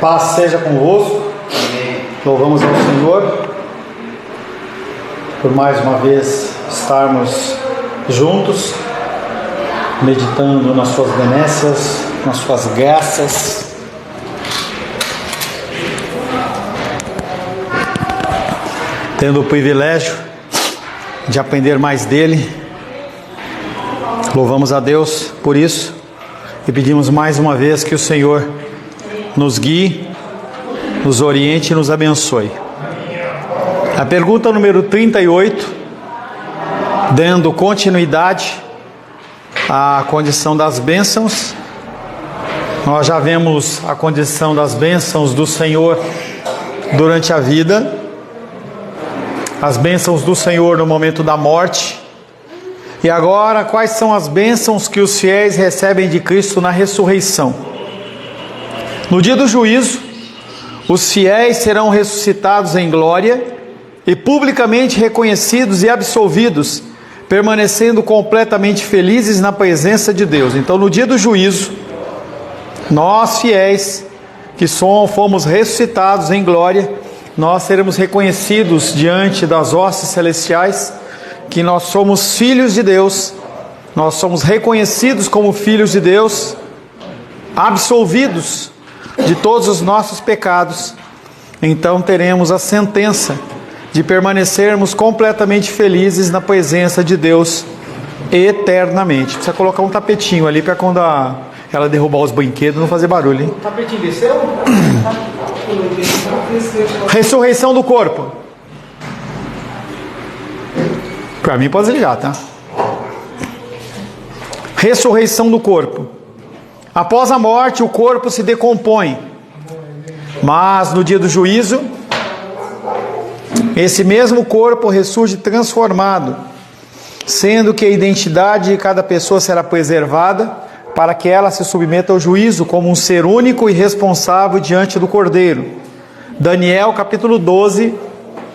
Paz seja convosco. Amém. Louvamos ao Senhor por mais uma vez estarmos juntos, meditando nas suas benécias, nas suas graças. Tendo o privilégio de aprender mais dele. Louvamos a Deus por isso e pedimos mais uma vez que o Senhor nos guie, nos oriente e nos abençoe. A pergunta número 38, dando continuidade à condição das bênçãos. Nós já vemos a condição das bênçãos do Senhor durante a vida, as bênçãos do Senhor no momento da morte. E agora, quais são as bênçãos que os fiéis recebem de Cristo na ressurreição? No dia do juízo, os fiéis serão ressuscitados em glória e publicamente reconhecidos e absolvidos, permanecendo completamente felizes na presença de Deus. Então, no dia do juízo, nós fiéis que fomos ressuscitados em glória, nós seremos reconhecidos diante das hostes celestiais, que nós somos filhos de Deus, nós somos reconhecidos como filhos de Deus, absolvidos de todos os nossos pecados. Então teremos a sentença de permanecermos completamente felizes na presença de Deus eternamente. Precisa colocar um tapetinho ali para quando ela derrubar os brinquedos não fazer barulho, hein? O tapetinho desceu? Ressurreição do corpo. Para mim pode desligar, tá? Ressurreição do corpo. Após a morte, o corpo se decompõe. Mas no dia do juízo, esse mesmo corpo ressurge transformado, sendo que a identidade de cada pessoa será preservada para que ela se submeta ao juízo como um ser único e responsável diante do Cordeiro. Daniel capítulo 12,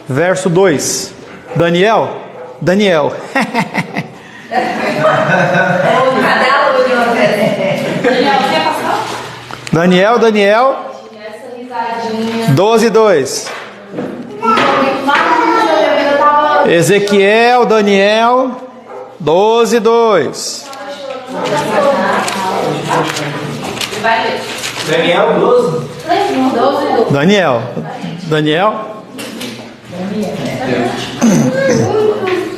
verso 2. Daniel. Daniel 12, 2. Ezequiel, Daniel 12, 2. Daniel 12. Daniel.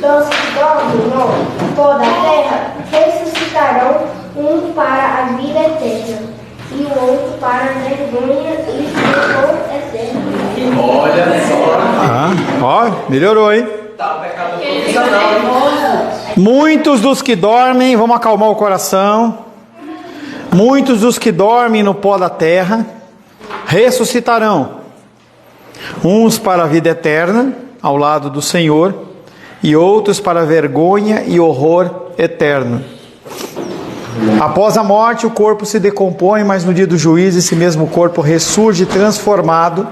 Dos que dormem no pó da terra ressuscitarão, um para a vida eterna e o outro para a vergonha e dor eterna. Olha só. Melhorou, hein? Muitos dos que dormem, vamos acalmar o coração. Muitos dos que dormem no pó da terra ressuscitarão, uns para a vida eterna, ao lado do Senhor, e outros para a vergonha e horror eterno. Após a morte, o corpo se decompõe, mas no dia do juízo, esse mesmo corpo ressurge transformado,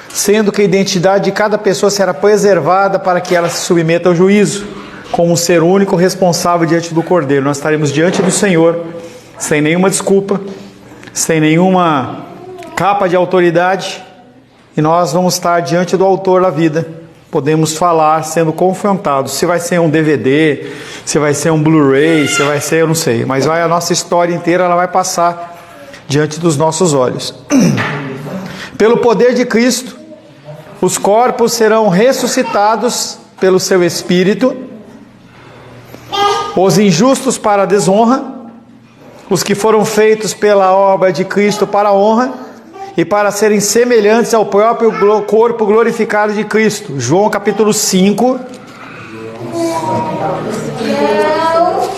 sendo que a identidade de cada pessoa será preservada para que ela se submeta ao juízo, como um ser único responsável diante do Cordeiro. Nós estaremos diante do Senhor, sem nenhuma desculpa, sem nenhuma capa de autoridade, e nós vamos estar diante do autor da vida. Podemos falar sendo confrontados. Se vai ser um DVD, se vai ser um Blu-ray, se vai ser, eu não sei. Mas a nossa história inteira ela vai passar diante dos nossos olhos. Pelo poder de Cristo, os corpos serão ressuscitados pelo seu Espírito. Os injustos para a desonra, os que foram feitos pela obra de Cristo para a honra, e para serem semelhantes ao próprio corpo glorificado de Cristo. João capítulo 5. Não.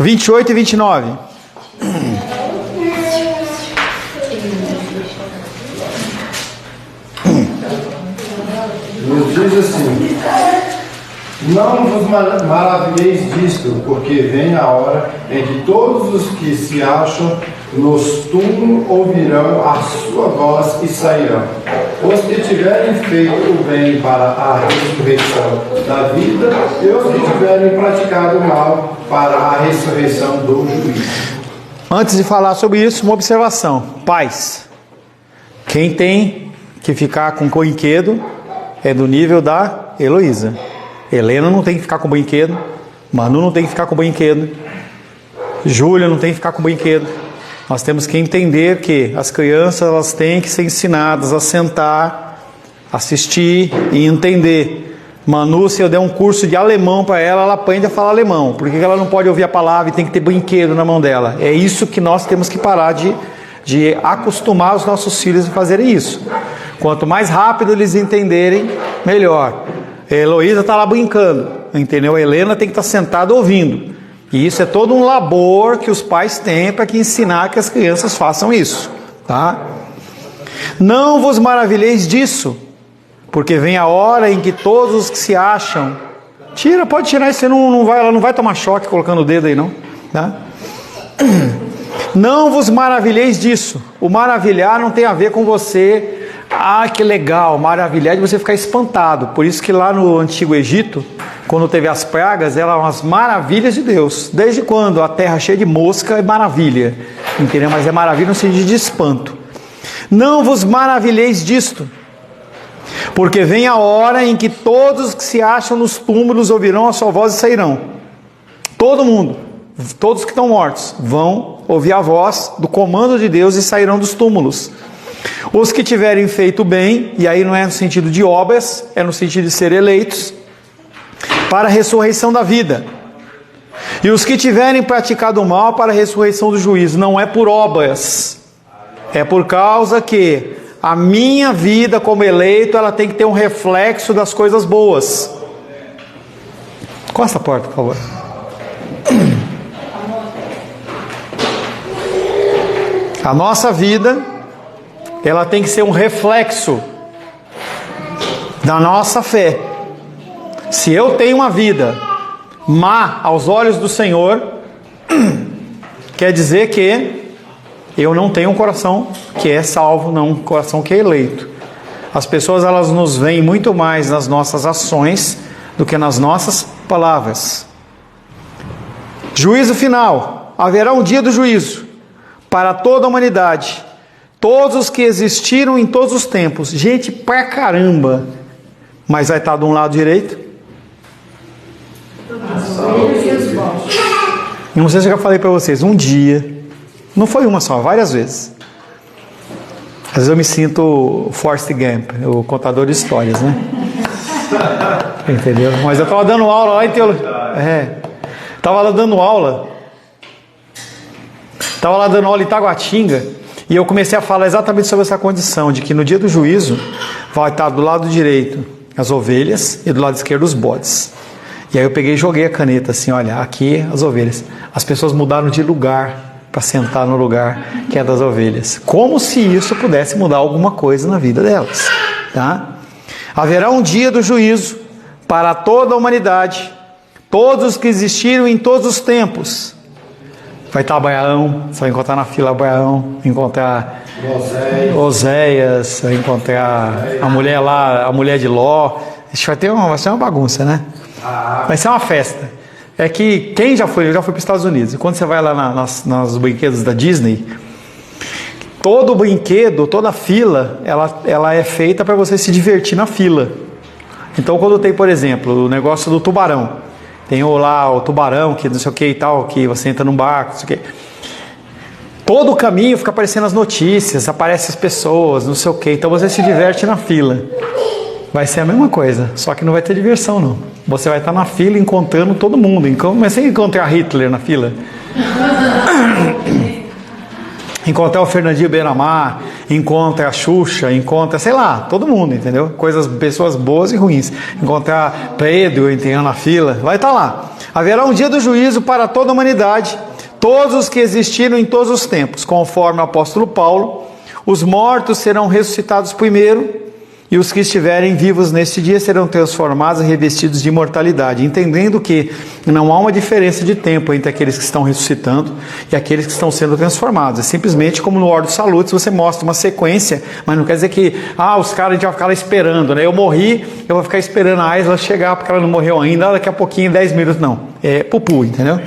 28 e 29. Nos diz assim: não vos maravilheis disto, porque vem a hora em que todos os que se acham nos túmulos ouvirão a sua voz e sairão. Os que tiverem feito o bem para a ressurreição da vida, e os que tiverem praticado o mal para a ressurreição do juízo. Antes de falar sobre isso, uma observação. Pais, quem tem que ficar com brinquedo é do nível da Heloísa. Helena não tem que ficar com brinquedo, Manu não tem que ficar com brinquedo, Júlia não tem que ficar com brinquedo. Nós temos que entender que as crianças elas têm que ser ensinadas a sentar, assistir e entender. Manu, se eu der um curso de alemão para ela, ela aprende a falar alemão. Por que ela não pode ouvir a palavra e tem que ter brinquedo na mão dela? É isso que nós temos que parar de acostumar os nossos filhos a fazerem isso. Quanto mais rápido eles entenderem, melhor. A Heloísa está lá brincando, entendeu? A Helena tem que estar sentada ouvindo. E isso é todo um labor que os pais têm para que ensinar que as crianças façam isso, tá? Não vos maravilheis disso, porque vem a hora em que todos os que se acham... pode tirar isso, ela não vai tomar choque colocando o dedo aí não, tá? Não vos maravilheis disso. O maravilhar não tem a ver com você... que legal, maravilhar de você ficar espantado. Por isso que lá no Antigo Egito, quando teve as pragas, eram as maravilhas de Deus. Desde quando a terra cheia de mosca é maravilha, entendeu? Mas é maravilha no sentido de espanto. Não vos maravilheis disto, porque vem a hora em que todos que se acham nos túmulos ouvirão a sua voz e sairão. Todo mundo, todos que estão mortos, vão ouvir a voz do comando de Deus e sairão dos túmulos. Os que tiverem feito bem, e aí não é no sentido de obras, é no sentido de ser eleitos, para a ressurreição da vida. E os que tiverem praticado o mal para a ressurreição do juízo. Não é por obras, é por causa que a minha vida como eleito, ela tem que ter um reflexo das coisas boas. Costa a porta, por favor. A nossa vida, ela tem que ser um reflexo da nossa fé. Se eu tenho uma vida má aos olhos do Senhor, quer dizer que eu não tenho um coração que é salvo, não um coração que é eleito. As pessoas elas nos veem muito mais nas nossas ações do que nas nossas palavras. Juízo final. Haverá um dia do juízo para toda a humanidade. Todos os que existiram em todos os tempos. Gente pra caramba. Mas vai estar de um lado direito. Eu não sei se eu já falei para vocês. Um dia. Não foi uma só, várias vezes. Às vezes eu me sinto Forrest Gump, o contador de histórias, né? Entendeu? Mas eu estava dando aula lá em teologia. Estava lá dando aula. Estava lá dando aula em Taguatinga. E eu comecei a falar exatamente sobre essa condição, de que no dia do juízo vai estar do lado direito as ovelhas e do lado esquerdo os bodes. E aí eu peguei e joguei a caneta assim, olha, aqui as ovelhas. As pessoas mudaram de lugar para sentar no lugar que é das ovelhas. Como se isso pudesse mudar alguma coisa na vida delas, tá? Haverá um dia do juízo para toda a humanidade, todos os que existiram em todos os tempos. Vai estar Abraão, você vai encontrar na fila Abraão, encontrar Oséias, vai encontrar a mulher lá, a mulher de Ló. Isso vai ser uma bagunça, né? Vai ser uma festa. É que quem já foi, eu já fui para os Estados Unidos. E quando você vai lá nos brinquedos da Disney, todo brinquedo, toda fila, ela é feita para você se divertir na fila. Então quando tem, por exemplo, o negócio do tubarão, tem lá o tubarão, que não sei o que e tal, que você entra num barco, não sei o que. Todo o caminho fica aparecendo as notícias, aparecem as pessoas, não sei o que. Então você se diverte na fila. Vai ser a mesma coisa, só que não vai ter diversão não. Você vai estar na fila encontrando todo mundo. Mas você encontrar Hitler na fila? Encontrar o Fernandinho Beiramar, encontra a Xuxa, encontra, sei lá, todo mundo, entendeu? Pessoas boas e ruins. Encontrar Pedro, entendeu, na fila, vai estar lá. Haverá um dia do juízo para toda a humanidade, todos os que existiram em todos os tempos. Conforme o apóstolo Paulo, os mortos serão ressuscitados primeiro, e os que estiverem vivos neste dia serão transformados e revestidos de imortalidade, entendendo que não há uma diferença de tempo entre aqueles que estão ressuscitando e aqueles que estão sendo transformados. É simplesmente como no Ordo Salutis, você mostra uma sequência, mas não quer dizer que os caras a gente vai ficar lá esperando, né? Eu morri, eu vou ficar esperando a Aisla chegar porque ela não morreu ainda, daqui a pouquinho, 10 minutos, não. É pupu, entendeu?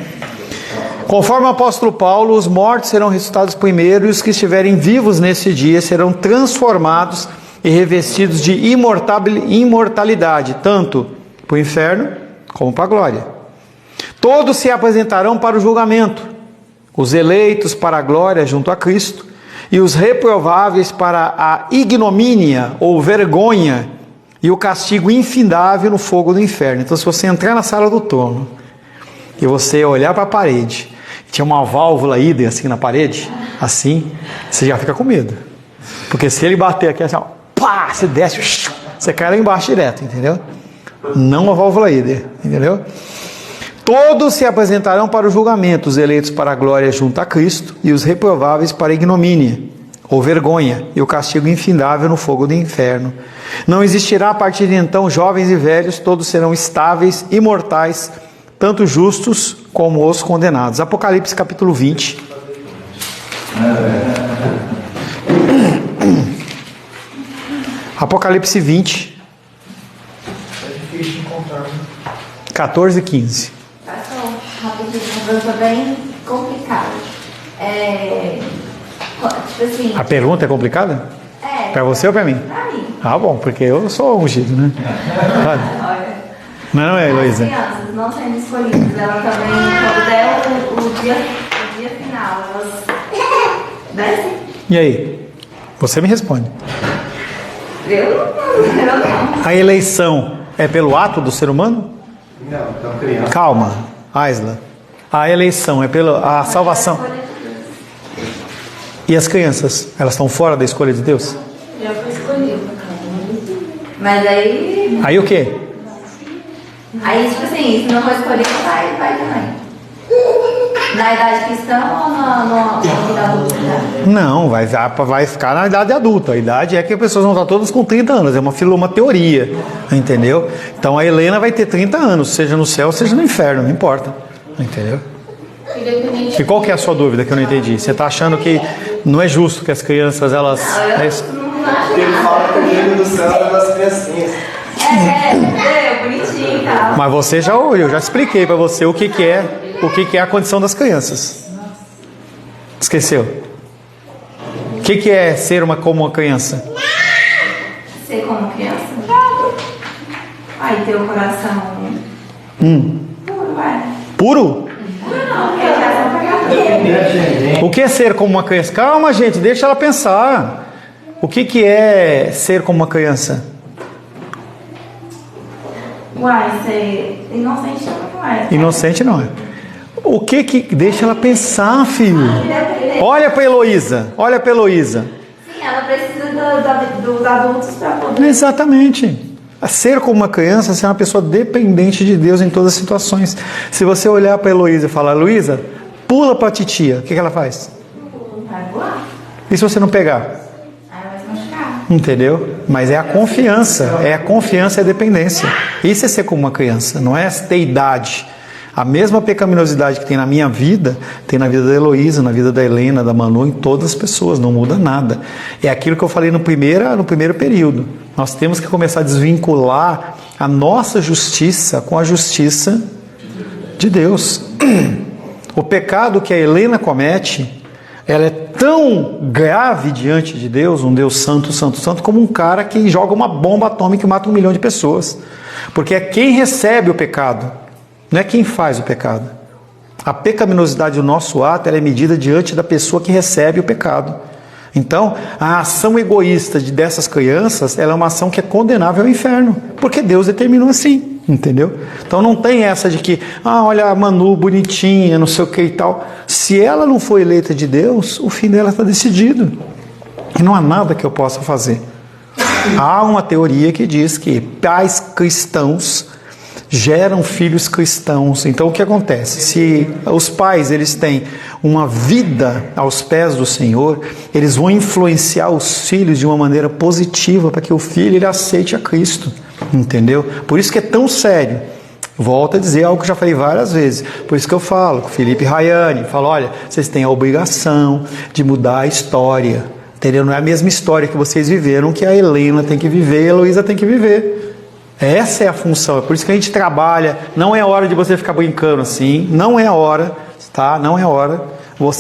Conforme o apóstolo Paulo, os mortos serão ressuscitados primeiro e os que estiverem vivos nesse dia serão transformados e revestidos de imortalidade, tanto para o inferno como para a glória. Todos se apresentarão para o julgamento, os eleitos para a glória junto a Cristo e os reprováveis para a ignomínia ou vergonha e o castigo infindável no fogo do inferno. Então, se você entrar na sala do trono e você olhar para a parede, tinha uma válvula hidra assim na parede, assim, você já fica com medo. Porque se ele bater aqui assim, pá, você desce, você cai lá embaixo direto, entendeu? Não a válvula hidra, entendeu? Todos se apresentarão para o julgamento, os eleitos para a glória junto a Cristo e os reprováveis para a ignomínia ou vergonha e o castigo infindável no fogo do inferno. Não existirá a partir de então jovens e velhos, todos serão estáveis, imortais, tanto justos como os condenados. Apocalipse capítulo 20. Apocalipse 20. 14 e 15. Passou rapidinho, mas foi bem complicado. Tipo assim. A pergunta é complicada? Para você ou para mim? Pra mim. Ah, bom, porque eu sou ungido, né? Olha. Não é, Heloísa? As crianças não sendo escolhidas, ela também, quando der o dia final, elas descem? E aí? Você me responde. Eu não. A eleição é pelo ato do ser humano? Não, então criança. Calma, Aisla. A eleição é pela salvação. E as crianças, elas estão fora da escolha de Deus? Já foi escolhido. Mas aí. Aí o quê? Aí, tipo assim, se não for escolhido, vai também. Na idade cristã ou na vida adulta? Não, vai ficar na idade adulta. A idade é que as pessoas vão estar todas com 30 anos. É uma teoria, entendeu? Então a Helena vai ter 30 anos, seja no céu, seja no inferno, não importa. Entendeu? E qual que é a sua dúvida que eu não entendi? Você está achando que não é justo que as crianças, elas... Ele fala que o reino do céu é das criancinhas. Bonitinho e tal. Mas você eu já expliquei para você o que é a condição das crianças. Esqueceu? O que é ser como uma criança? Ser como criança? Vai ter o coração puro, vai. Puro? Não, porque já são pecadores. O que é ser como uma criança? Calma, gente, deixa ela pensar. O que é ser como uma criança? Uai, ser inocente não é. Inocente não é. O que deixa ela pensar, filho? Olha para Heloísa. Sim, ela precisa dos adultos para poder. Exatamente. Ser como uma criança, ser uma pessoa dependente de Deus em todas as situações. Se você olhar para Heloísa e falar, Luísa, pula para a titia, o que ela faz? Vai voar. E se você não pegar? Aí vai se machucar. Entendeu? Mas é a confiança e a dependência. Isso é ser como uma criança, não é ter idade. A mesma pecaminosidade que tem na minha vida, tem na vida da Heloísa, na vida da Helena, da Manu, em todas as pessoas, não muda nada. É aquilo que eu falei no primeiro período. Nós temos que começar a desvincular a nossa justiça com a justiça de Deus. O pecado que a Helena comete, ela é tão grave diante de Deus, um Deus santo, santo, santo, como um cara que joga uma bomba atômica e mata 1 milhão de pessoas. Porque é quem recebe o pecado, não é quem faz o pecado. A pecaminosidade do nosso ato ela é medida diante da pessoa que recebe o pecado. Então, a ação egoísta dessas crianças ela é uma ação que é condenável ao inferno, porque Deus determinou assim, entendeu? Então não tem essa de que, olha a Manu bonitinha, não sei o que e tal. Se ela não for eleita de Deus, o fim dela está decidido. E não há nada que eu possa fazer. Há uma teoria que diz que pais cristãos geram filhos cristãos. Então o que acontece? Se os pais eles têm uma vida aos pés do Senhor, eles vão influenciar os filhos de uma maneira positiva para que o filho ele aceite a Cristo, entendeu? Por isso que é tão sério. Volto a dizer algo que eu já falei várias vezes. Por isso que eu falo com o Felipe Rayane, falo, olha, vocês têm a obrigação de mudar a história, entendeu? Não é a mesma história que vocês viveram que a Helena tem que viver e a Heloísa tem que viver. Essa é a função, é por isso que a gente trabalha. Não é hora de você ficar brincando assim, não é hora, tá? Não é hora.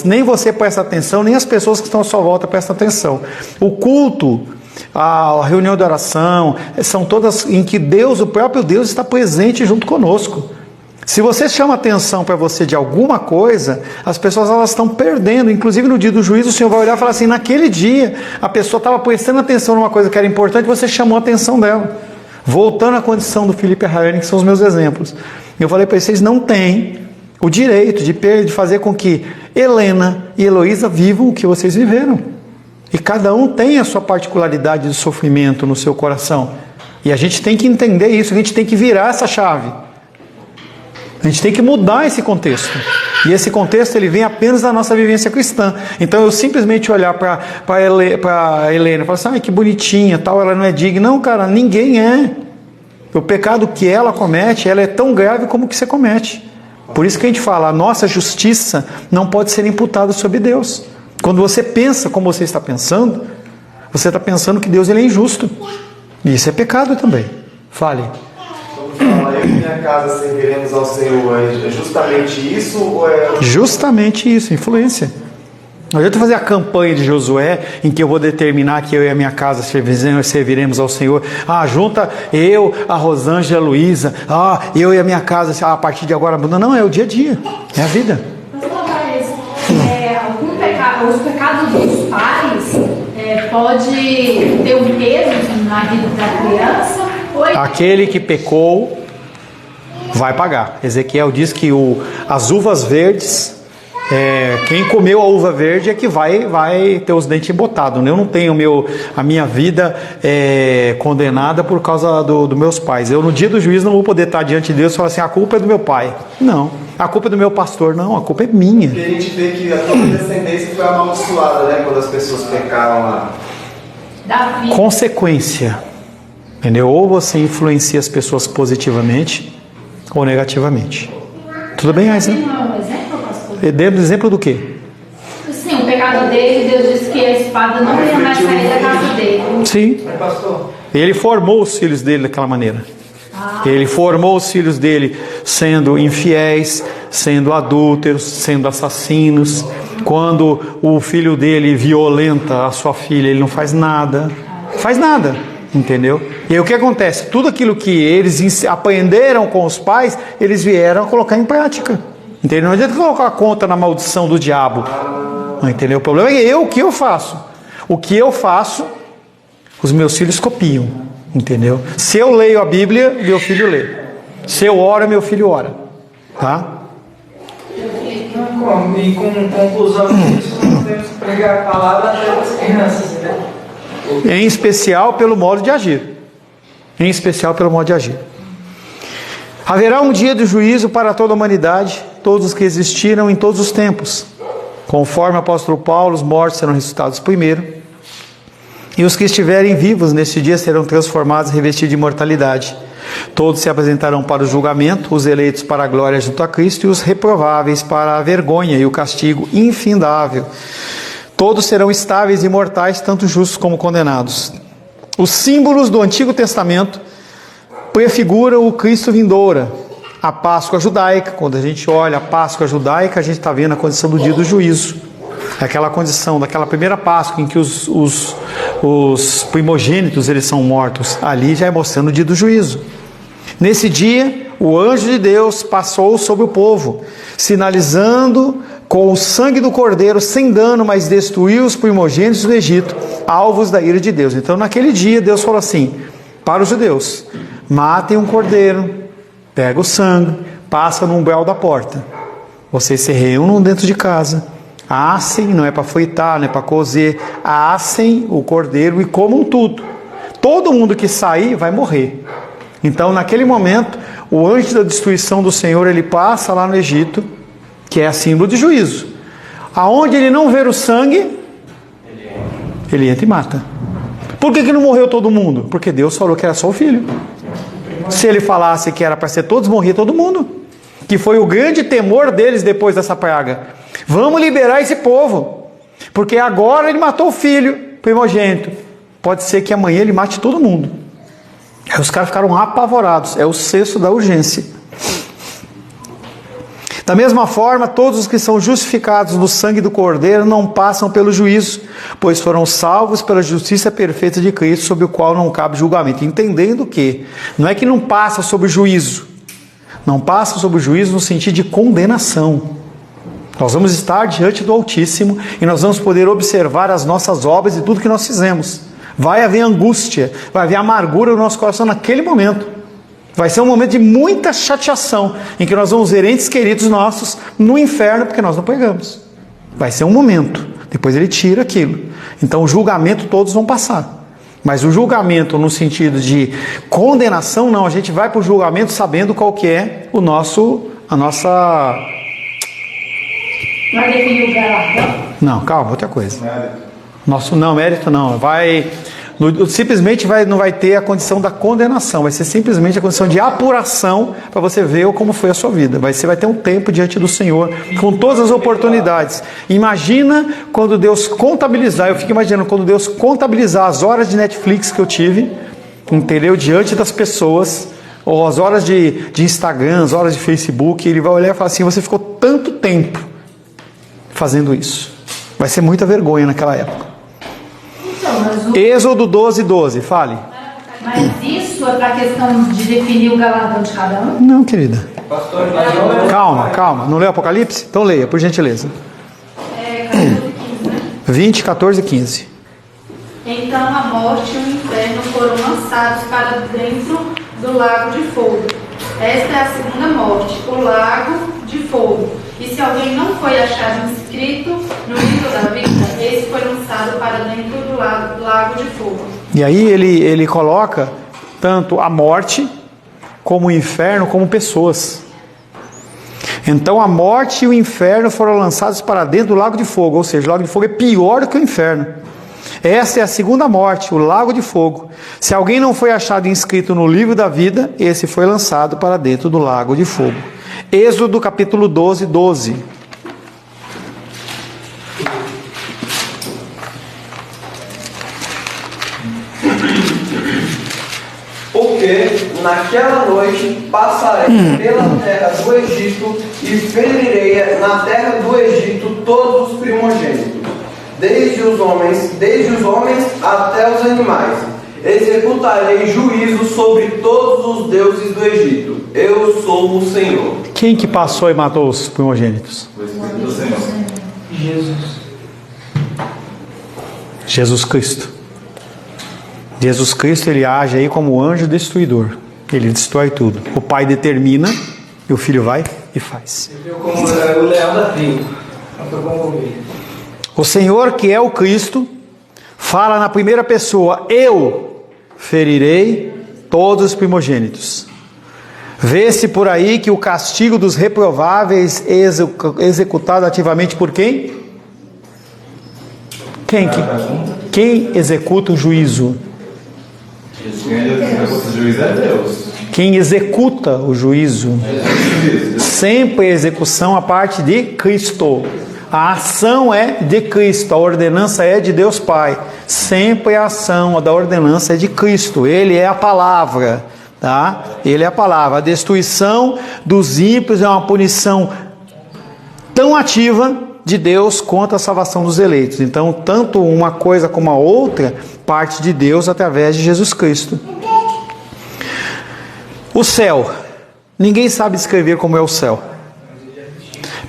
Nem você presta atenção, nem as pessoas que estão à sua volta prestam atenção. O culto, a reunião de oração, são todas em que Deus, o próprio Deus, está presente junto conosco. Se você chama atenção para você de alguma coisa, as pessoas elas estão perdendo. Inclusive no dia do juízo, o Senhor vai olhar e falar assim, naquele dia, a pessoa estava prestando atenção numa coisa que era importante, você chamou a atenção dela. Voltando à condição do Felipe Rayane, que são os meus exemplos. Eu falei para vocês, não têm o direito de fazer com que Helena e Heloísa vivam o que vocês viveram. E cada um tem a sua particularidade de sofrimento no seu coração. E a gente tem que entender isso, a gente tem que virar essa chave. A gente tem que mudar esse contexto. E esse contexto ele vem apenas da nossa vivência cristã. Então eu simplesmente olhar para a Helena e falar assim, ai que bonitinha, tal, ela não é digna. Não, cara, ninguém é. O pecado que ela comete, ela é tão grave como o que você comete. Por isso que a gente fala, a nossa justiça não pode ser imputada sobre Deus. Quando você pensa como você está pensando, você está pensando que Deus ele é injusto. E isso é pecado também. Fale. Eu e minha casa serviremos ao Senhor, é justamente isso ou é... Justamente isso, influência. Não adianta fazer a campanha de Josué, em que eu vou determinar que eu e a minha casa serviremos ao Senhor. Ah, junta eu, a Rosângela, a Luísa, eu e a minha casa, a partir de agora. Não, é o dia a dia, é a vida. Mas os pecados dos pais pode ter um peso na vida da criança? Aquele que pecou vai pagar. Ezequiel diz que as uvas verdes, quem comeu a uva verde é que vai ter os dentes embotados. Eu não tenho a minha vida condenada por causa dos meus pais. Eu no dia do juízo não vou poder estar diante de Deus e falar assim, a culpa é do meu pai. Não. A culpa é do meu pastor. Não, a culpa é minha. Porque a gente vê que a tua descendência foi amaldiçoada, né? Quando as pessoas pecaram lá. Consequência. Entendeu? Ou você influencia as pessoas positivamente ou negativamente. Tudo bem, Aisa? Não é um exemplo, pastor? Exemplo do quê? Sim, o pecado dele, Deus disse que a espada não ia mais sair da casa dele. Sim. Ele formou os filhos dele daquela maneira. Ele formou os filhos dele sendo infiéis, sendo adúlteros, sendo assassinos. Quando o filho dele violenta a sua filha, ele não faz nada. Faz nada. Entendeu? E aí o que acontece? Tudo aquilo que eles aprenderam com os pais, eles vieram a colocar em prática. Entendeu? Não adianta colocar a conta na maldição do diabo. Entendeu? O problema é o que eu faço. O que eu faço, os meus filhos copiam. Entendeu? Se eu leio a Bíblia, meu filho lê. Se eu oro, meu filho ora. Tá? E com conclusão disso, nós temos que pregar a palavra até as crianças, né? Em especial pelo modo de agir. Em especial pelo modo de agir. Haverá um dia de juízo para toda a humanidade, todos os que existiram em todos os tempos. Conforme o apóstolo Paulo, os mortos serão ressuscitados primeiro, e os que estiverem vivos neste dia serão transformados e revestidos de imortalidade. Todos se apresentarão para o julgamento, os eleitos para a glória junto a Cristo, e os reprováveis para a vergonha e o castigo infindável. Todos serão estáveis e imortais, tanto justos como condenados. Os símbolos do Antigo Testamento prefiguram o Cristo vindoura. A Páscoa judaica, quando a gente olha a Páscoa judaica, a gente está vendo a condição do dia do juízo. Aquela condição, daquela primeira Páscoa em que os primogênitos eles são mortos. Ali já é mostrando o dia do juízo. Nesse dia, o anjo de Deus passou sobre o povo, sinalizando com o sangue do cordeiro, sem dano, mas destruiu os primogênitos do Egito, alvos da ira de Deus. Então, naquele dia, Deus falou assim, para os judeus, matem um cordeiro, pega o sangue, passa no umbral da porta. Vocês se reúnam dentro de casa, assem, não é para fritar, não é para cozer, assem o cordeiro e comam tudo. Todo mundo que sair vai morrer. Então, naquele momento, o anjo da destruição do Senhor, ele passa lá no Egito, que é símbolo de juízo. Aonde ele não ver o sangue, ele entra e mata. Por que não morreu todo mundo? Porque Deus falou que era só o filho. Se ele falasse que era para ser todos, morria todo mundo. Que foi o grande temor deles depois dessa praga. Vamos liberar esse povo. Porque agora ele matou o filho primogênito. Pode ser que amanhã ele mate todo mundo. Aí os caras ficaram apavorados. É o cesto da urgência. Da mesma forma, todos os que são justificados no sangue do Cordeiro não passam pelo juízo, pois foram salvos pela justiça perfeita de Cristo, sobre o qual não cabe julgamento. Entendendo que não é que não passa sobre o juízo, não passa sobre o juízo no sentido de condenação. Nós vamos estar diante do Altíssimo e nós vamos poder observar as nossas obras e tudo que nós fizemos. Vai haver angústia, vai haver amargura no nosso coração naquele momento. Vai ser um momento de muita chateação, em que nós vamos ver entes queridos nossos no inferno, porque nós não pregamos. Vai ser um momento, depois ele tira aquilo. Então o julgamento todos vão passar. Mas o julgamento no sentido de condenação, não. A gente vai para o julgamento sabendo qual que é a nossa... Vai definir o galardão? Não, calma, outra coisa. Mérito não. Simplesmente não vai ter a condição da condenação, vai ser simplesmente a condição de apuração para você ver como foi a sua vida. Você vai ter um tempo diante do Senhor, com todas as oportunidades. Imagina quando Deus contabilizar, eu fico imaginando quando Deus contabilizar as horas de Netflix que eu tive, entendeu? Diante das pessoas, ou as horas de Instagram, as horas de Facebook, ele vai olhar e falar assim, você ficou tanto tempo fazendo isso. Vai ser muita vergonha naquela época. Êxodo 12:12, fale. Mas isso é para a questão de definir o galardão de cada um? Não, querida. Calma. Não leu Apocalipse? Então leia, por gentileza. 20, 14 e 15. Então a morte e o inferno foram lançados para dentro do lago de fogo. Esta é a segunda morte, o lago de fogo. E se alguém não foi achado inscrito no livro da vida, esse foi lançado para dentro do lago de fogo. E aí ele coloca tanto a morte, como o inferno, como pessoas. Então a morte e o inferno foram lançados para dentro do lago de fogo, ou seja, o lago de fogo é pior do que o inferno. Essa é a segunda morte, o lago de fogo. Se alguém não foi achado inscrito no livro da vida, esse foi lançado para dentro do lago de fogo. Êxodo capítulo 12:12. Porque naquela noite passarei pela terra do Egito e ferirei na terra do Egito todos os primogênitos, desde os homens até os animais. Executarei juízo sobre todos os deuses do Egito. Eu sou o Senhor. Quem que passou e matou os primogênitos? Jesus Cristo. Jesus Cristo, ele age aí como anjo destruidor. Ele destrói tudo. O Pai determina e o Filho vai e faz. Ele como o leão da tribo. O Senhor, que é o Cristo, fala na primeira pessoa: eu ferirei todos os primogênitos. Vê-se por aí que o castigo dos reprováveis é executado ativamente por quem? Quem executa o juízo? Quem executa o juízo? Sempre a execução a parte de Cristo. A ação é de Cristo, a ordenança é de Deus Pai. Sempre a ação da ordenança é de Cristo. Ele é a palavra, tá? Ele é a palavra. A destruição dos ímpios é uma punição tão ativa de Deus quanto a salvação dos eleitos. Então, tanto uma coisa como a outra parte de Deus através de Jesus Cristo. O céu. Ninguém sabe descrever como é o céu.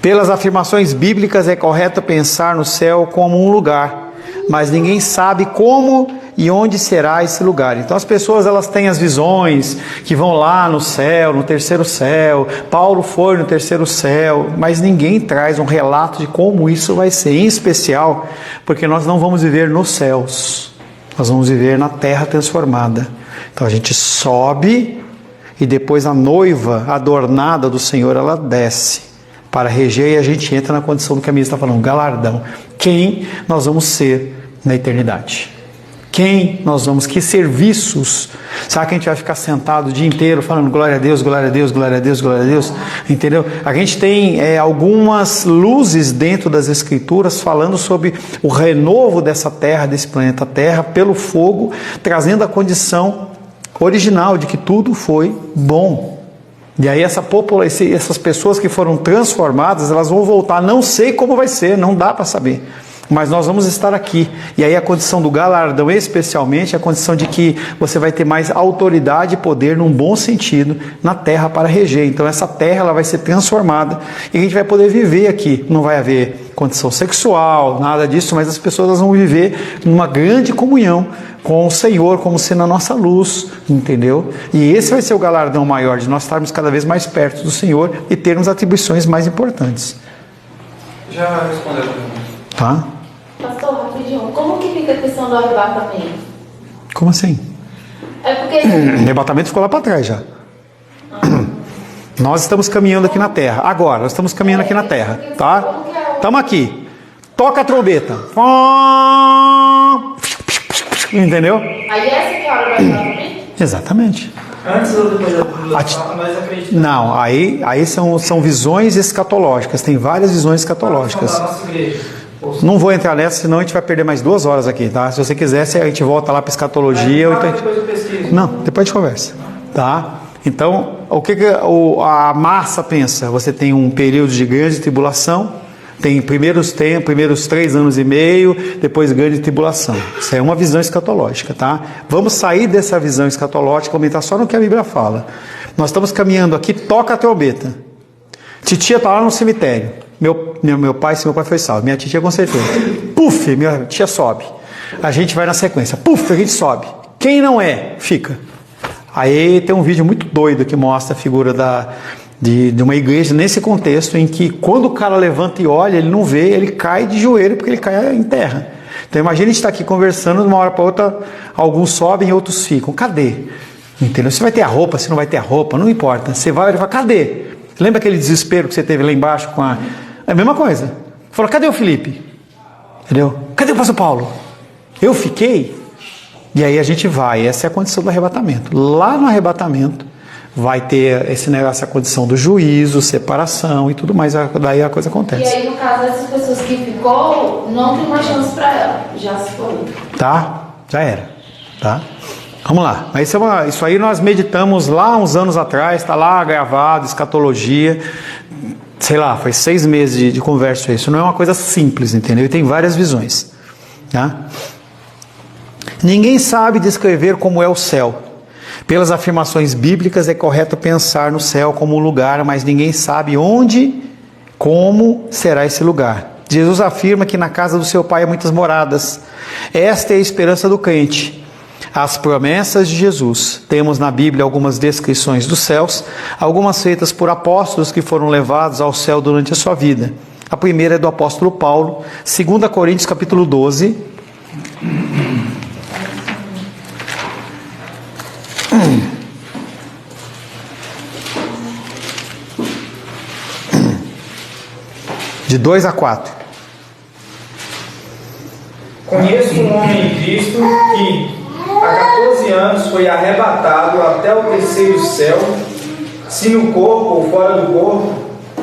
Pelas afirmações bíblicas é correto pensar no céu como um lugar, mas ninguém sabe como e onde será esse lugar. Então as pessoas, elas têm as visões que vão lá no céu, no terceiro céu. Paulo foi no terceiro céu, mas ninguém traz um relato de como isso vai ser, em especial porque nós não vamos viver nos céus, nós vamos viver na terra transformada. Então a gente sobe e depois a noiva adornada do Senhor, ela desce para reger, e a gente entra na condição do que a Misa está falando, galardão. Quem nós vamos ser na eternidade? Quem nós vamos, que serviços? Será que a gente vai ficar sentado o dia inteiro falando glória a Deus, glória a Deus, glória a Deus, glória a Deus? Entendeu? A gente tem algumas luzes dentro das Escrituras falando sobre o renovo dessa terra, desse planeta Terra, pelo fogo, trazendo a condição original de que tudo foi bom. E aí essas pessoas que foram transformadas, elas vão voltar, não sei como vai ser, não dá para saber. Mas nós vamos estar aqui. E aí a condição do galardão, especialmente, é a condição de que você vai ter mais autoridade e poder, num bom sentido, na terra para reger. Então essa terra ela vai ser transformada e a gente vai poder viver aqui. Não vai haver condição sexual, nada disso, mas as pessoas vão viver numa grande comunhão com o Senhor, como sendo a nossa luz, entendeu? E esse vai ser o galardão maior, de nós estarmos cada vez mais perto do Senhor e termos atribuições mais importantes. Já respondeu a pergunta. Tá? Pastor, rapidinho, como que fica a questão do arrebatamento? Como assim? É porque... O arrebatamento ficou lá para trás já. Nós estamos caminhando aqui na terra. Agora, nós estamos caminhando aqui na terra, tá? Estamos aqui. Toca a trombeta. Entendeu? Aí essa que é a hora do arrebatamento? Exatamente. Antes ou depois da tribulação, nós acreditamos. Não, aí são visões escatológicas. Tem várias visões escatológicas. Da nossa igreja. Não vou entrar nessa, senão a gente vai perder mais 2 horas aqui, tá? Se você quiser, a gente volta lá para escatologia. Ou então... Depois eu pesquiso. Não, depois a gente conversa, tá? Então, o que a massa pensa? Você tem um período de grande tribulação, tem primeiros 3 anos e meio, depois grande tribulação. Isso é uma visão escatológica, tá? Vamos sair dessa visão escatológica, aumentar só no que a Bíblia fala. Nós estamos caminhando aqui, toca a trombeta. Titia está lá no cemitério. Meu pai, se meu pai foi salvo, minha tia com certeza. Puf, minha tia sobe. A gente vai na sequência. Puf, a gente sobe. Quem não é, fica. Aí tem um vídeo muito doido que mostra a figura de uma igreja nesse contexto em que quando o cara levanta e olha, ele não vê, ele cai de joelho porque ele cai em terra. Então imagina a gente estar aqui conversando, de uma hora para outra, alguns sobem e outros ficam. Cadê? Entendeu? Você vai ter a roupa, se não vai ter a roupa, não importa. Você vai e fala, cadê? Lembra aquele desespero que você teve lá embaixo com a... É a mesma coisa. Falou, cadê o Felipe? Entendeu? Cadê o pastor Paulo? Eu fiquei? E aí a gente vai. Essa é a condição do arrebatamento. Lá no arrebatamento vai ter esse negócio, essa condição do juízo, separação e tudo mais. Daí a coisa acontece. E aí, no caso, essas pessoas que ficou, não tem mais chance para ela. Já se foi. Tá? Já era. Tá? Vamos lá. Isso aí nós meditamos lá uns anos atrás, está lá gravado, escatologia. Sei lá, foi 6 meses de conversa isso. Não é uma coisa simples, entendeu? E tem várias visões. Tá? Ninguém sabe descrever como é o céu. Pelas afirmações bíblicas é correto pensar no céu como um lugar, mas ninguém sabe onde, como será esse lugar. Jesus afirma que na casa do seu Pai há muitas moradas. Esta é a esperança do crente. As promessas de Jesus. Temos na Bíblia algumas descrições dos céus, algumas feitas por apóstolos que foram levados ao céu durante a sua vida. A primeira é do apóstolo Paulo, 2 Coríntios capítulo 12. De 2 a 4. Conheço um homem em Cristo que há 14 anos foi arrebatado até o terceiro céu, se no corpo ou fora do corpo,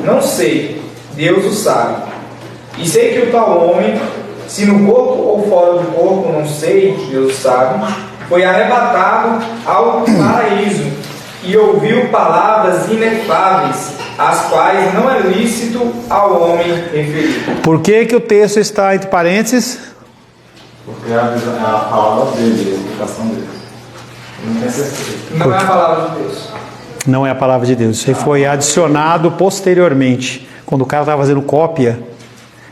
não sei, Deus o sabe. E sei que o tal homem, se no corpo ou fora do corpo, não sei, Deus o sabe, foi arrebatado ao paraíso e ouviu palavras inefáveis, as quais não é lícito ao homem referir. Por que o texto está entre parênteses? Porque é a palavra dele, a explicação dele. Não tem certeza. Não é a palavra de Deus. Não é a palavra de Deus. Isso aí foi adicionado posteriormente. Quando o cara estava fazendo cópia,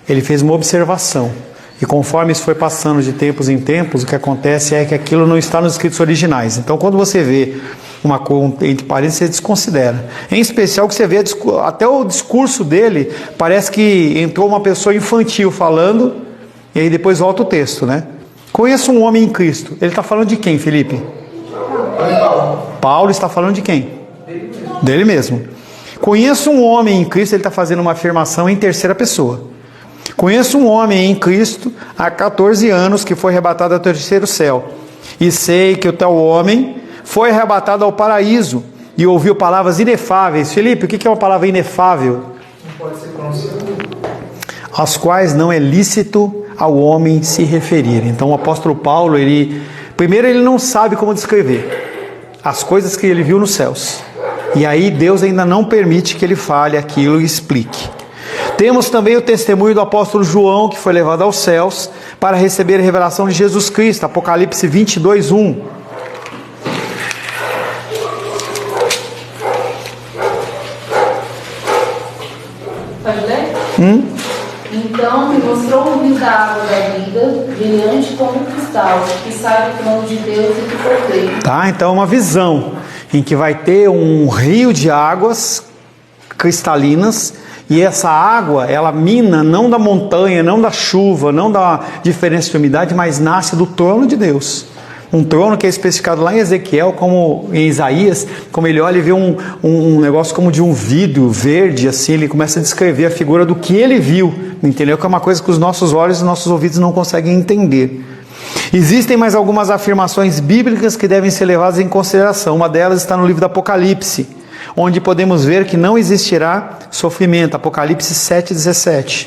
ele fez uma observação. E conforme isso foi passando de tempos em tempos, o que acontece é que aquilo não está nos escritos originais. Então, quando você vê uma coisa entre parênteses, você desconsidera. Em especial que você vê até o discurso dele, parece que entrou uma pessoa infantil falando, e aí depois volta o texto, né? Conheço um homem em Cristo. Ele está falando de quem, Felipe? Paulo está falando de quem? Dele mesmo. Conheço um homem em Cristo, ele está fazendo uma afirmação em terceira pessoa. Conheço um homem em Cristo há 14 anos que foi arrebatado ao terceiro céu. E sei que o tal homem foi arrebatado ao paraíso e ouviu palavras inefáveis. Felipe, o que é uma palavra inefável? Não pode ser pronunciado. Às quais não é lícito ao homem se referir. Então o apóstolo Paulo, primeiro ele não sabe como descrever as coisas que ele viu nos céus. E aí Deus ainda não permite que ele fale aquilo e explique. Temos também o testemunho do apóstolo João, que foi levado aos céus para receber a revelação de Jesus Cristo. Apocalipse 22, 1. Pode ler? Então me mostrou um rio da água da vida, brilhante como cristal, que sai do trono de Deus e do Cordeiro. Tá, então é uma visão em que vai ter um rio de águas cristalinas, e essa água, ela mina não da montanha, não da chuva, não da diferença de umidade, mas nasce do trono de Deus. Um trono que é especificado lá em Ezequiel, como em Isaías, como ele olha e vê um negócio como de um vidro verde, assim, ele começa a descrever a figura do que ele viu, entendeu? Que é uma coisa que os nossos olhos e os nossos ouvidos não conseguem entender. Existem mais algumas afirmações bíblicas que devem ser levadas em consideração. Uma delas está no livro do Apocalipse, onde podemos ver que não existirá sofrimento. Apocalipse 7,17.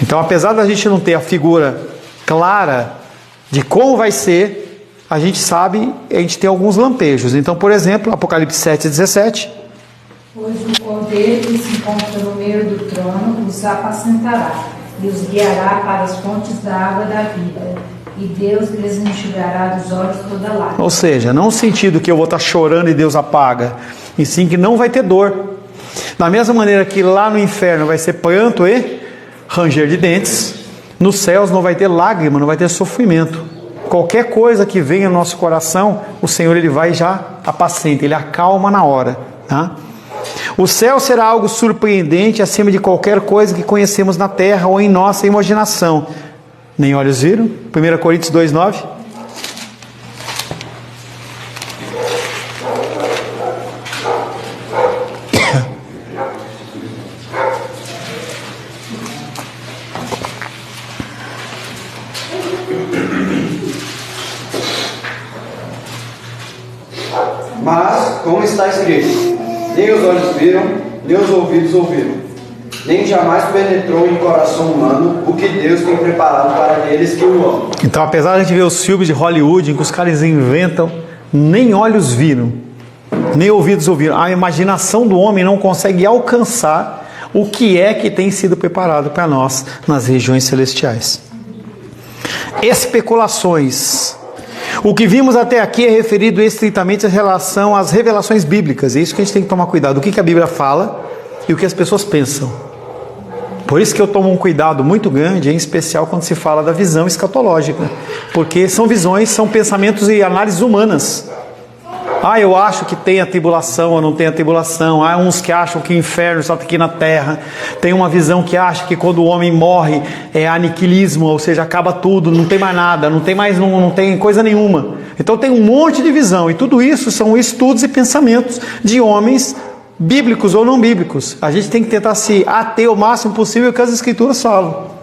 Então, apesar da gente não ter a figura clara de como vai ser, a gente sabe, a gente tem alguns lampejos. Então, por exemplo, Apocalipse 7,17. Pois o Cordeiro que se encontra no meio do trono os apacentará e os guiará para as fontes da água da vida, e Deus lhes enxugará dos olhos toda lágrima. Ou seja, não no sentido que eu vou estar chorando e Deus apaga, e sim que não vai ter dor. Da mesma maneira que lá no inferno vai ser pranto e ranger de dentes, nos céus não vai ter lágrima, não vai ter sofrimento. Qualquer coisa que venha no nosso coração, o Senhor ele vai já apacenta, ele acalma na hora, tá? O céu será algo surpreendente acima de qualquer coisa que conhecemos na terra ou em nossa imaginação. Nem olhos viram? 1 Coríntios 2,9. Mas, como está escrito, nem os olhos viram, nem os ouvidos ouviram, nem jamais penetrou em coração humano o que Deus tem preparado para aqueles que o amam. Então, apesar de a gente ver os filmes de Hollywood em que os caras inventam, nem olhos viram, nem ouvidos ouviram, a imaginação do homem não consegue alcançar o que é que tem sido preparado para nós nas regiões celestiais. Especulações. O que vimos até aqui é referido estritamente em relação às revelações bíblicas. É isso que a gente tem que tomar cuidado. O que a Bíblia fala e o que as pessoas pensam. Por isso que eu tomo um cuidado muito grande, em especial quando se fala da visão escatológica. Porque são visões, são pensamentos e análises humanas. Ah, eu acho que tem a tribulação ou não tem a tribulação. Há uns que acham que o inferno está aqui na terra. Tem uma visão que acha que quando o homem morre é aniquilismo, ou seja, acaba tudo, não tem mais nada, não tem coisa nenhuma. Então tem um monte de visão, e tudo isso são estudos e pensamentos de homens bíblicos ou não bíblicos. A gente tem que tentar se ater o máximo possível que as escrituras falam.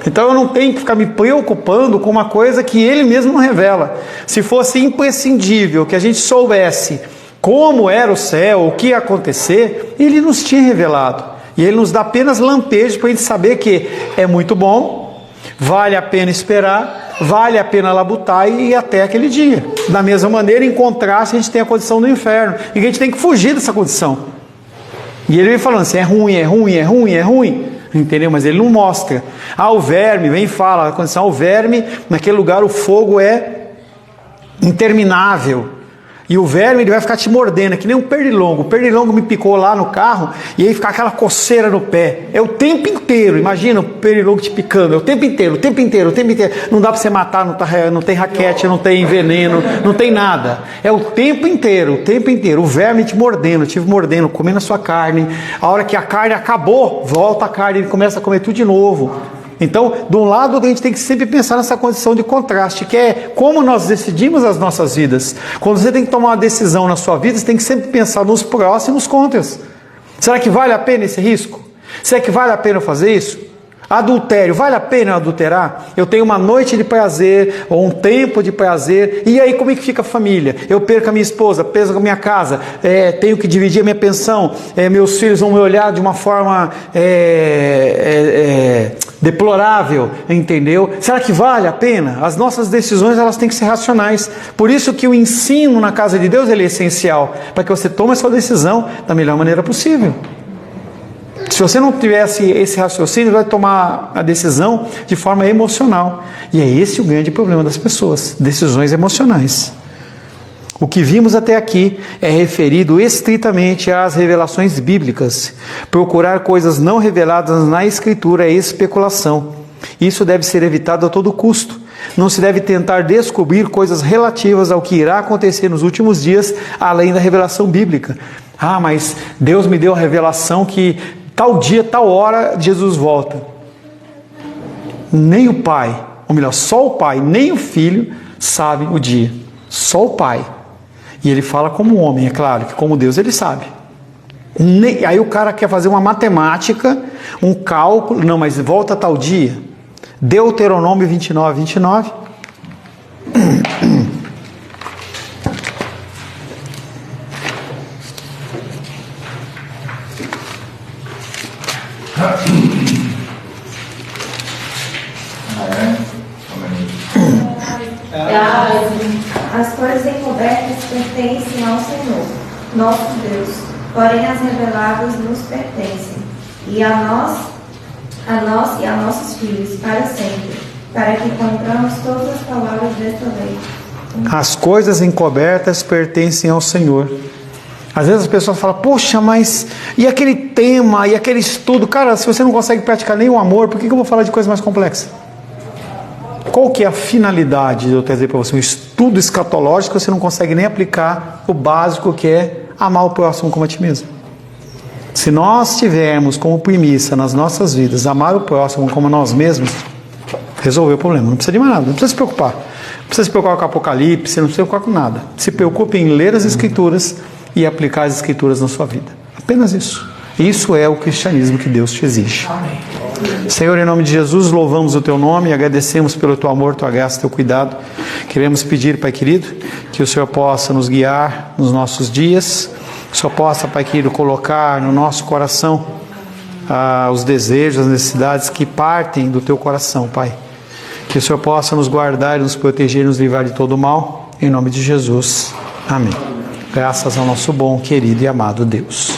Então eu não tenho que ficar me preocupando com uma coisa que ele mesmo não revela. Se fosse imprescindível que a gente soubesse como era o céu, o que ia acontecer, ele nos tinha revelado. E ele nos dá apenas lampejos para a gente saber que é muito bom, vale a pena esperar, vale a pena labutar e ir até aquele dia. Da mesma maneira, em contraste, a gente tem a condição do inferno. E a gente tem que fugir dessa condição. E ele vem falando assim, é ruim, é ruim, é ruim, é ruim. Entendeu? Mas ele não mostra. Ah, o verme, vem e fala, a condição, o verme, naquele lugar o fogo é interminável. E o verme ele vai ficar te mordendo, é que nem um pernilongo. O pernilongo me picou lá no carro e aí fica aquela coceira no pé. É o tempo inteiro, imagina o pernilongo te picando, é o tempo inteiro, o tempo inteiro, o tempo inteiro. Não dá para você matar, não tem raquete, não tem veneno, não tem nada. É o tempo inteiro, o tempo inteiro. O verme te mordendo, te mordendo, comendo a sua carne. A hora que a carne acabou, volta a carne, ele começa a comer tudo de novo. Então, de um lado, a gente tem que sempre pensar nessa condição de contraste, que é como nós decidimos as nossas vidas. Quando você tem que tomar uma decisão na sua vida, você tem que sempre pensar nos prós e nos contras. Será que vale a pena esse risco? Será que vale a pena fazer isso? Adultério, vale a pena adulterar? Eu tenho uma noite de prazer, ou um tempo de prazer, e aí como é que fica a família? Eu perco a minha esposa, perco a minha casa, tenho que dividir a minha pensão, meus filhos vão me olhar de uma forma deplorável, entendeu? Será que vale a pena? As nossas decisões, elas têm que ser racionais. Por isso que o ensino na casa de Deus, ele é essencial, para que você tome a sua decisão da melhor maneira possível. Se você não tivesse esse raciocínio, vai tomar a decisão de forma emocional. E é esse o grande problema das pessoas, decisões emocionais. O que vimos até aqui é referido estritamente às revelações bíblicas. Procurar coisas não reveladas na Escritura é especulação. Isso deve ser evitado a todo custo. Não se deve tentar descobrir coisas relativas ao que irá acontecer nos últimos dias, além da revelação bíblica. Ah, mas Deus me deu a revelação que tal dia, tal hora, Jesus volta. Nem o pai, ou melhor, só o pai, nem o filho sabe o dia. Só o pai. E ele fala como homem, é claro, que como Deus ele sabe. Aí o cara quer fazer uma matemática, um cálculo, não, mas volta tal dia. Deuteronômio 29, 29. As coisas encobertas pertencem ao Senhor, nosso Deus, porém as reveladas nos pertencem, e a nós e a nossos filhos, para sempre, para que cumpramos todas as palavras desta lei. As coisas encobertas pertencem ao Senhor. Às vezes as pessoas falam, poxa, mas e aquele tema, e aquele estudo? Cara, se você não consegue praticar nem o amor, por que eu vou falar de coisa mais complexa? Qual que é a finalidade de eu trazer para você um estudo escatológico se você não consegue nem aplicar o básico, que é amar o próximo como a ti mesmo? Se nós tivermos como premissa nas nossas vidas amar o próximo como a nós mesmos, resolveu o problema, não precisa de mais nada, não precisa se preocupar. Não precisa se preocupar com o Apocalipse, não precisa se preocupar com nada. Se preocupe em ler as Escrituras e aplicar as Escrituras na sua vida. Apenas isso. Isso é o cristianismo que Deus te exige. Amém. Senhor, em nome de Jesus, louvamos o Teu nome e agradecemos pelo Teu amor, Tua graça, Teu cuidado. Queremos pedir, Pai querido, que o Senhor possa nos guiar nos nossos dias. Que o Senhor possa, Pai querido, colocar no nosso coração os desejos, as necessidades que partem do Teu coração, Pai. Que o Senhor possa nos guardar, nos proteger e nos livrar de todo o mal. Em nome de Jesus. Amém. Graças ao nosso bom, querido e amado Deus.